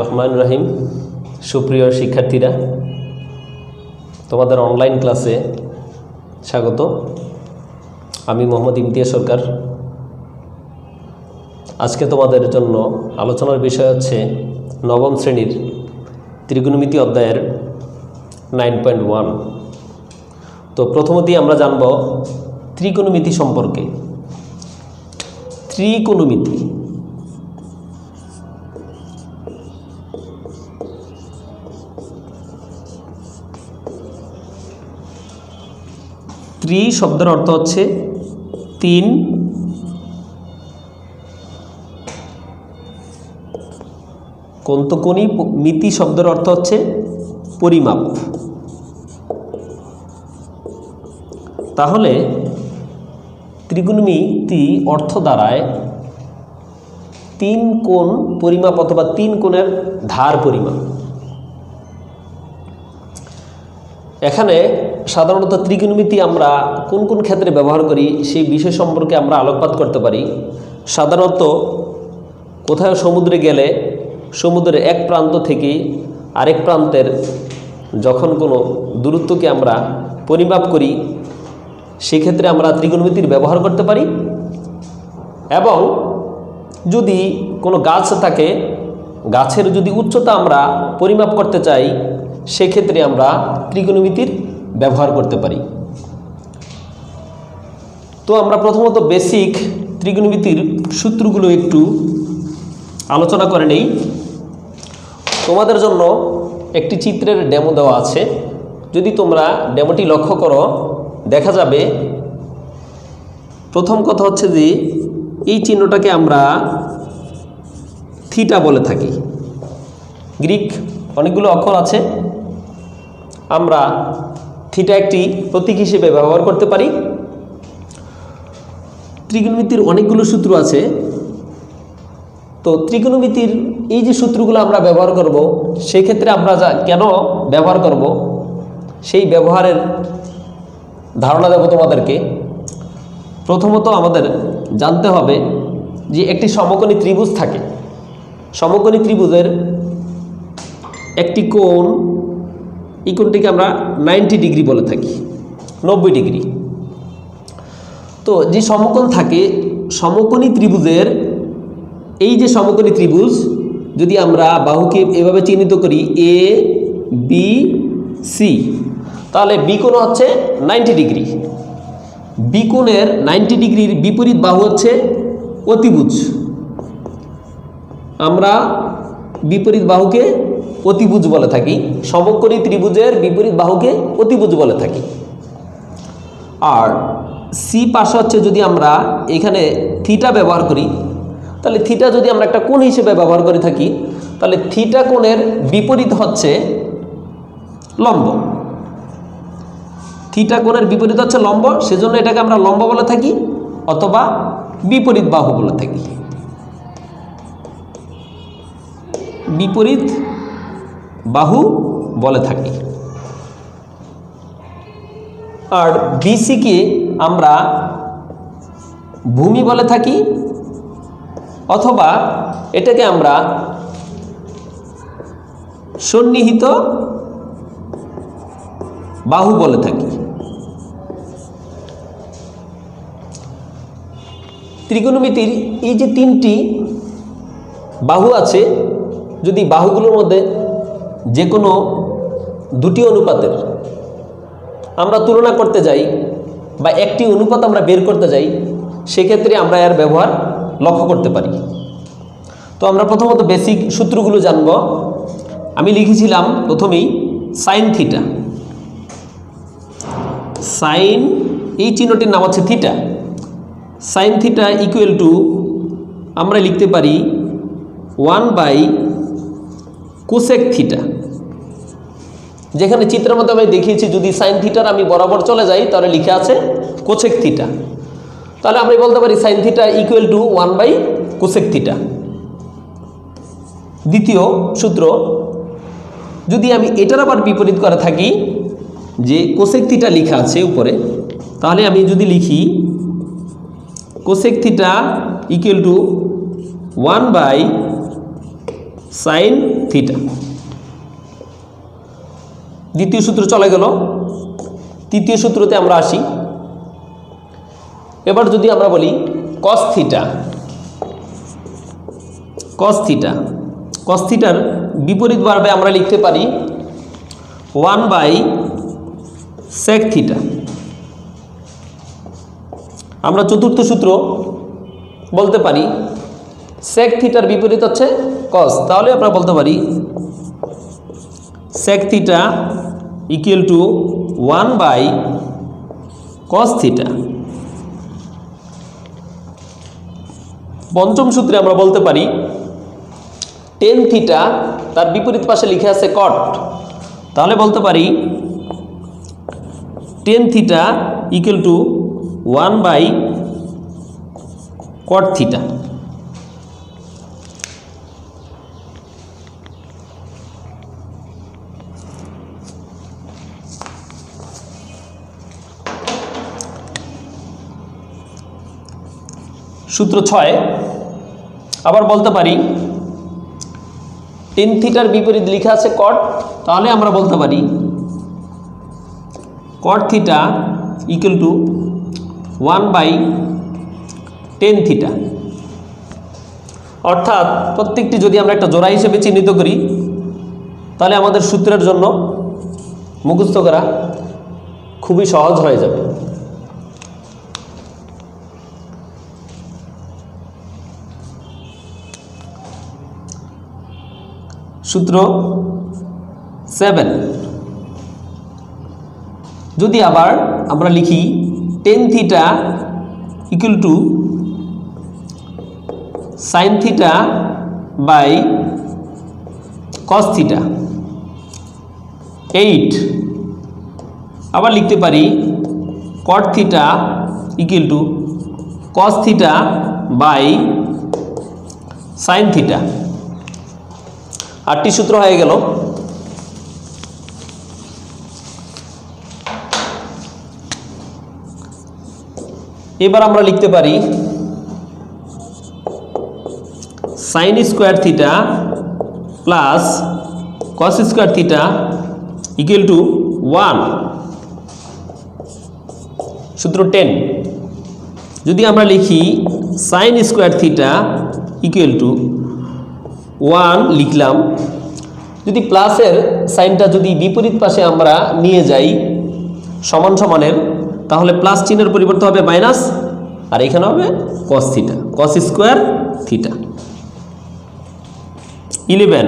রহমান রহিম। সুপ্রিয় শিক্ষার্থীরা, তোমাদের অনলাইন ক্লাসে স্বাগত। আমি মোহাম্মদ ইমতিয়াজ সরকার। আজকে তোমাদের জন্য আলোচনার বিষয় হচ্ছে নবম শ্রেণীর ত্রিগুণমিতি অধ্যায়ের 9.1। তো প্রথমতেই আমরা জানব ত্রিকোণমিতি সম্পর্কে। ত্রিকোণমিতি ত্রি শব্দের অর্থ হচ্ছে তিন, কন্তকোণী মিতি শব্দের অর্থ হচ্ছে পরিমাপ। তাহলে ত্রিগুণমিতি অর্থ দ্বারায় তিন কোণ পরিমাপ অথবা তিন কোণের ধার পরিমাপ। এখানে সাধারণত ত্রিকোণমিতি আমরা কোন কোন ক্ষেত্রে ব্যবহার করি সেই বিষয় সম্পর্কে আমরা আলোকপাত করতে পারি। সাধারণত কোথাও সমুদ্রে গেলে সমুদ্রের এক প্রান্ত থেকে আরেক প্রান্তের যখন কোনো দূরত্বকে আমরা পরিমাপ করি সেক্ষেত্রে আমরা ত্রিকোণমিতির ব্যবহার করতে পারি। এবং যদি কোনো গাছ থাকে, গাছের যদি উচ্চতা আমরা পরিমাপ করতে চাই সেক্ষেত্রে আমরা ত্রিকোণমিতির ব্যবহার করতে পারি। তো আমরা প্রথমত বেসিক ত্রিকোণমিতির সূত্রগুলো একটু আলোচনা করে নেই। তোমাদের জন্য একটি চিত্রের ডেমো দেওয়া আছে। যদি তোমরা ডেমোটি লক্ষ্য করো, দেখা যাবে প্রথম কথা হচ্ছে যে এই চিহ্নটাকে আমরা থিটা বলে থাকি। গ্রিক অনেকগুলো অক্ষর আছে, আমরা থিটা একটি প্রতীক হিসেবে ব্যবহার করতে পারি। ত্রিকোণমিতির অনেকগুলো সূত্র আছে। তো ত্রিকোণমিতির এই যে সূত্রগুলো আমরা ব্যবহার করব সেই ক্ষেত্রে আমরা কেন ব্যবহার করব সেই ব্যবহারের ধারণা দেব তোমাদেরকে। প্রথমত আমাদের জানতে হবে যে একটি সমকোণী ত্রিভুজ থাকে। সমকোণী ত্রিভুজের একটি কোণ, এই কোণটিকে আমরা 90 ডিগ্রি বলে থাকি, 90 ডিগ্রি। তো যে সমকোণ থাকে সমকোণী ত্রিভুজের, এই যে সমকোণী ত্রিভুজ যদি আমরা বাহুকে এভাবে চিহ্নিত করি এ বি সি, তাহলে বি কোণ হচ্ছে 90 ডিগ্রি। বি কোণের 90 ডিগ্রির বিপরীত বাহু হচ্ছে অতিভুজ। আমরা বিপরীত বাহুকে অতিভুজ বলে থাকি। সমকোণী ত্রিভুজের বিপরীত বাহুকে অতিভুজ বলে থাকি। আর সি পাশে হচ্ছে যদি আমরা এখানে থিটা ব্যবহার করি, তাহলে থিটা যদি আমরা একটা কোণ হিসেবে ব্যবহার করে থাকি তাহলে থিটা কোণের বিপরীত হচ্ছে লম্ব। থিটা কোণের বিপরীত হচ্ছে লম্ব, সেজন্য এটাকে আমরা লম্ব বলে থাকি অথবা বিপরীত বাহু বলে থাকি। বিপরীত বাহু বলে থাকি। আর বিসিকে আমরা ভূমি বলে থাকি অথবা এটাকে আমরা সন্নিহিত বাহু বলে থাকি। ত্রিকোণমিতির এই যে তিনটি বাহু আছে, যদি বাহুগুলোর মধ্যে যে কোনো দুটি অনুপাতের আমরা তুলনা করতে যাই বা একটি অনুপাত আমরা বের করতে যাই সেক্ষেত্রে আমরা এর ব্যবহার লক্ষ্য করতে পারি। তো আমরা প্রথমত বেসিক সূত্রগুলো জানব। আমি লিখেছিলাম প্রথমেই সাইন থিটা। সাইন, এই চিহ্নটির নাম হচ্ছে theta. Sign theta equal to আমরা লিখতে পারি 1/কোসেক থিটা। যেখানে চিত্রের মধ্যে আমি দেখিয়েছি যদি সাইন থিটার আমি বরাবর চলে যাই তাহলে লিখে আছে কোসেক থিটা। তাহলে আমরা বলতে পারি সাইন থিটা ইকুয়াল টু 1/কোসেক থিটা। দ্বিতীয় সূত্র, যদি আমি এটার আবার বিপরীত করে থাকি যে কোসেক থিটা লেখা আছে উপরে, তাহলে আমি যদি লিখি cosec theta equal two 1/sin theta. দ্বিতীয় সূত্র চলে গেল। তৃতীয় সূত্রতে আমরা আসি। এবার যদি আমরা বলি কস থিটা, কস থিটা, কস থিটার বিপরীত ভাবে আমরা লিখতে পারি 1/sec থিটা। আমরা চতুর্থ সূত্র বলতে পারি sec থিটার বিপরীত হচ্ছে cos, তাহলে আমরা বলতে পারি sec theta equal two 1/cos theta. পঞ্চম সূত্রে আমরা বলতে পারি tan থিটা তার বিপরীত পাশে লিখে আছে cot, তাহলে বলতে পারি tan theta equal two 1/cot theta. সূত্র 6 আবার বলতে পারি tan থিটার বিপরীত লেখা আছে cot, তাহলে আমরা বলতে পারি cot theta equal two 1/tan theta. অর্থাৎ প্রত্যেকটি যদি আমরা একটা জোড়া হিসেবে চিহ্নিত করি তাহলে আমাদের সূত্রের জন্য মুখস্থ করা খুবই সহজ হয়ে যাবে। সূত্র 7 যদি আবার আমরা লিখি tan theta equal to sin theta by cos theta 8, আবার লিখতে পারি cot theta equal to cos theta by sin theta. 8টি সূত্র হয়ে গেল। এবার আমরা লিখতে পারি sin square theta plus cos square theta equal to 1। সূত্র 10 যদি আমরা লিখি sin square theta equal to 1 লিখলাম, যদি প্লাসের সাইনটা যদি বিপরীত পাশে আমরা নিয়ে যাই সমান সমানের, তাহলে প্লাস চিহ্নের পরিবর্তে হবে মাইনাস, আর এখানে হবে cos theta, cos square theta. 11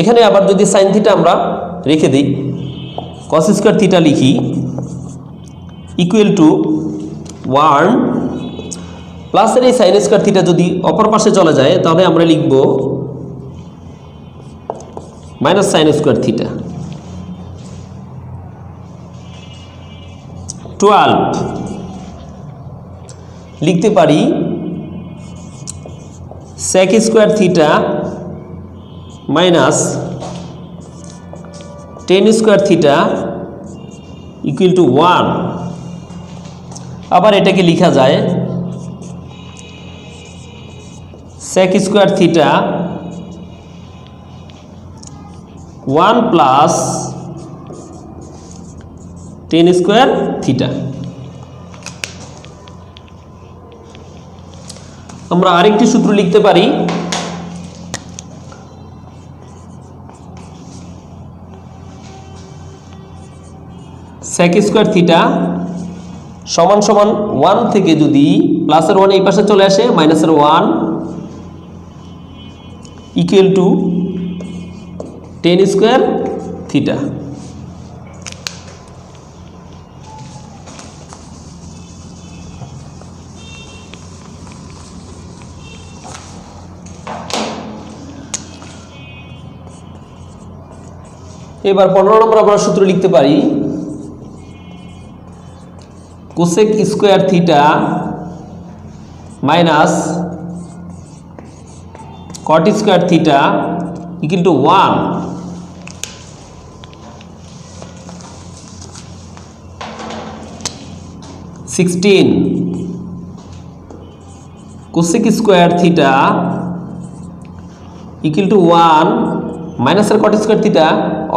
এখানে আবার যদি sin থিটা আমরা রেখে দিই, cos স্কয়ার থিটা লিখি ইকুয়াল টু 1 প্লাসের এই sin স্কয়ার থিটা যদি অপর পাশে চলে যায় তাহলে আমরা লিখব মাইনাস sin স্কয়ার থিটা। 12 লিখতে পারি sec square theta minus tan square theta equal to 1। আবার এটাকে লেখা যায় sec square theta 1 plus tan square theta. আমরা আরেকটি সূত্র লিখতে পারি sec স্কয়ার থিটা সমান সমান 1 থেকে যদি প্লাসের 1 এই পাশে চলে আসে মাইনাসের 1 equal to tan square theta. এবার 15 নম্বর আমরা সূত্র লিখতে পারি cosec square theta minus caught square theta equal to 1। Cosec square theta equal to 1 মাইনাসের কট স্কোয়ার থিটা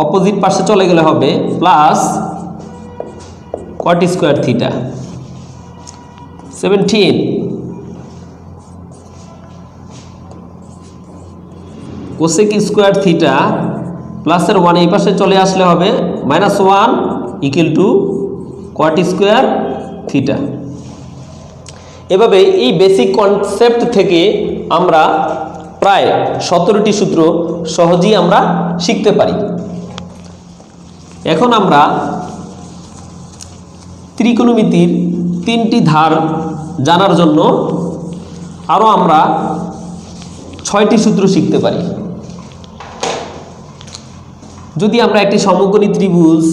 অপোজিট পাশে চলে গেলে হবে plus cot square theta. 17 cosec square theta প্লাসের 1 এই পাশে চলে আসলে হবে -1 equal to cot square theta. এভাবে এই বেসিক কনসেপ্ট থেকে আমরা প্রায় 17টি সূত্র সহজেই আমরা শিখতে পারি। এখন আমরা ত্রিকোণমিতির 3টি ধার জানার জন্য আরও আমরা 6টি সূত্র শিখতে পারি। যদি আমরা একটি সমকোণী ত্রিভুজ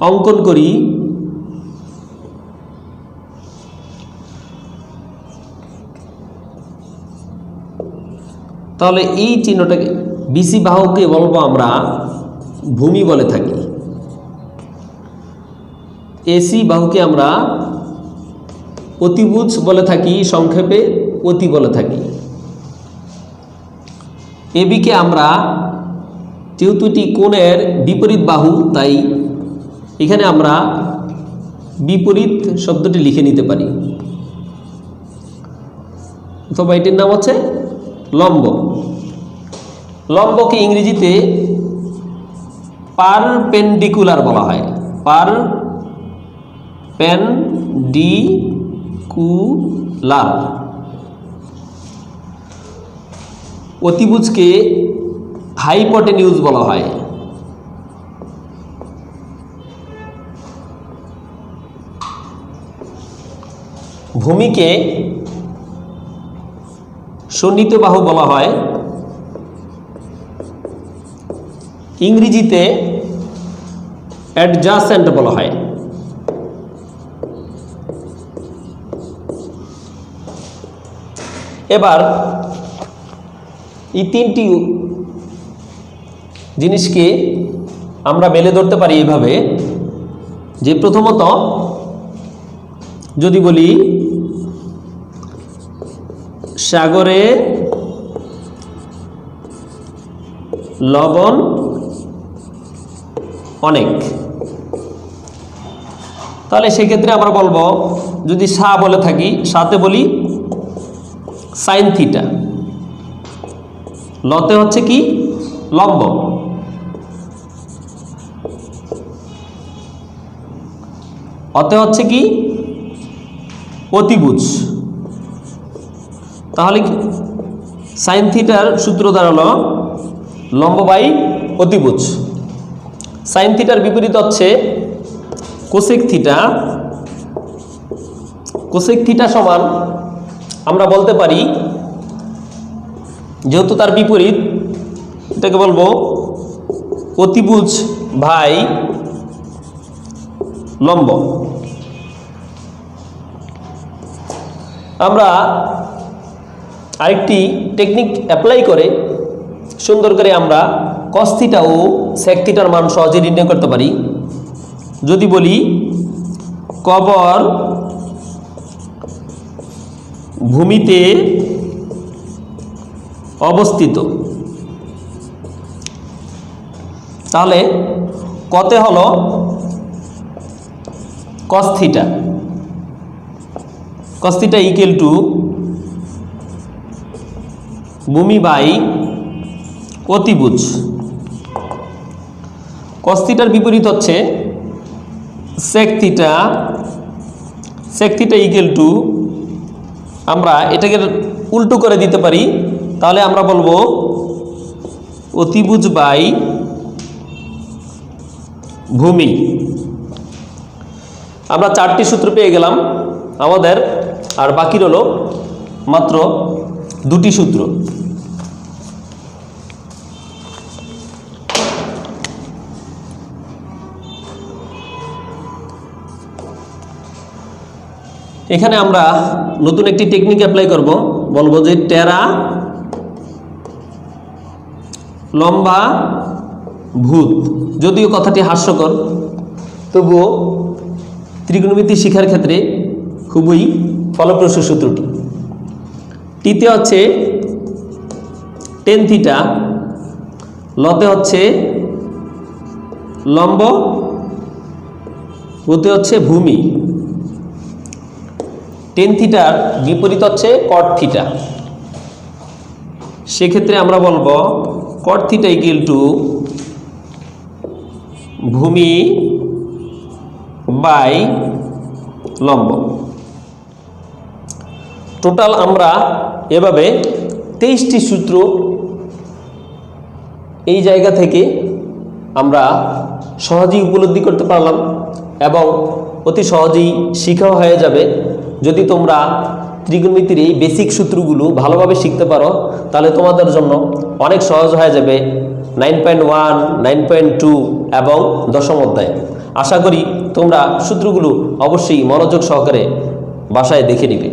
অঙ্কন করি, তাহলে এই চিহ্নটাকে বিসি বাহুকে বলবো আমরা ভূমি বলে থাকি, এসি বাহুকে আমরা অতিভুজ বলে থাকি, সংক্ষেপে অতি বলে থাকি। এবিকে আমরা যেহেতু এটি কোণের বিপরীত বাহু, তাই এখানে আমরা বিপরীত শব্দটি লিখে নিতে পারি, অথবা এটির নাম হচ্ছে লম্ব। লম্বকে ইংরেজিতে পারপেন্ডিকুলার বলা হয়, পারপেন্ডিকুলার। অতিভুজকে হাইপোটেনিউজ বলা হয়। ভূমিকে সন্নিহিত বাহু বলা হয়, ইংরেজিতে অ্যাডজাসেন্ট বলা হয়। এবার এই 3টি জিনিসকে আমরা মেলে ধরতে পারি এইভাবে যে, প্রথমত যদি বলি সাগরে লবণ অনেক, তাহলে সেক্ষেত্রে আমরা বলবো, যদি সা বলে থাকি, সাথে বলি সাইন থিটা, লতে হচ্ছে কি লম্ব, অতে হচ্ছে কি অতিভুজ। তাহলে সাইন থিটার সূত্র দাঁড়ালো লম্ব বাই অতিভুজ। সাইন থিটার বিপরীত হচ্ছে কোসেক থিটা। কোসেক থিটা সমান আমরা বলতে পারি, যেহেতু তার বিপরীত, এটাকে বলবো অতিভুজ ভাই লম্ব। আমরা আরেকটি টেকনিক অ্যাপ্লাই করে সুন্দর করে আমরা কস থিটা ও সেক থিটার মান সহজে নির্ণয় করতে পারি। যদি বলি কবর ভূমিতে অবস্থিত, তাহলে কতে হলো cos theta, cos theta equal to ভূমি বাই অতিভুজ। কস থিটার বিপরীত হচ্ছে sec theta. Sec theta equal to, আমরা এটাকে উল্টো করে দিতে পারি, তাহলে আমরা বলবো অতিভুজ বাই ভূমি। আমরা 4টি সূত্র পেয়ে গেলাম আমাদের, আর বাকি রইল মাত্র 2টি সূত্র। এখানে আমরা নতুন একটি টেকনিক অ্যাপ্লাই করব, বলবো যে টেরা লম্বা ভূত। যদিও কথাটি হাস্যকর, তবুও ত্রিকোণমিতি শিক্ষার ক্ষেত্রে খুবই ফলপ্রসূ সূত্রটি। টিতে হচ্ছে টেন থিটা, লতে হচ্ছে লম্ব, বুতে হচ্ছে ভূমি। টেন থিটার বিপরীত হচ্ছে কট থিটা। সেক্ষেত্রে আমরা বলবো কট থিটা ইকুয়াল টু ভূমি বাই লম্ব। টোটাল আমরা এভাবে 23টি সূত্র এই জায়গা থেকে আমরা সহজেই উপলব্ধি করতে পারলাম এবং অতি সহজেই শিখাও হয়ে যাবে। যদি তোমরা ত্রিকোণমিতির এই বেসিক সূত্রগুলো ভালোভাবে শিখতে পারো তাহলে তোমাদের জন্য অনেক সহজ হয়ে যাবে 9.1, 9.2 এবং দশম অধ্যায়। আশা করি তোমরা সূত্রগুলো অবশ্যই মনোযোগ সহকারে বাসায় দেখে নিবে।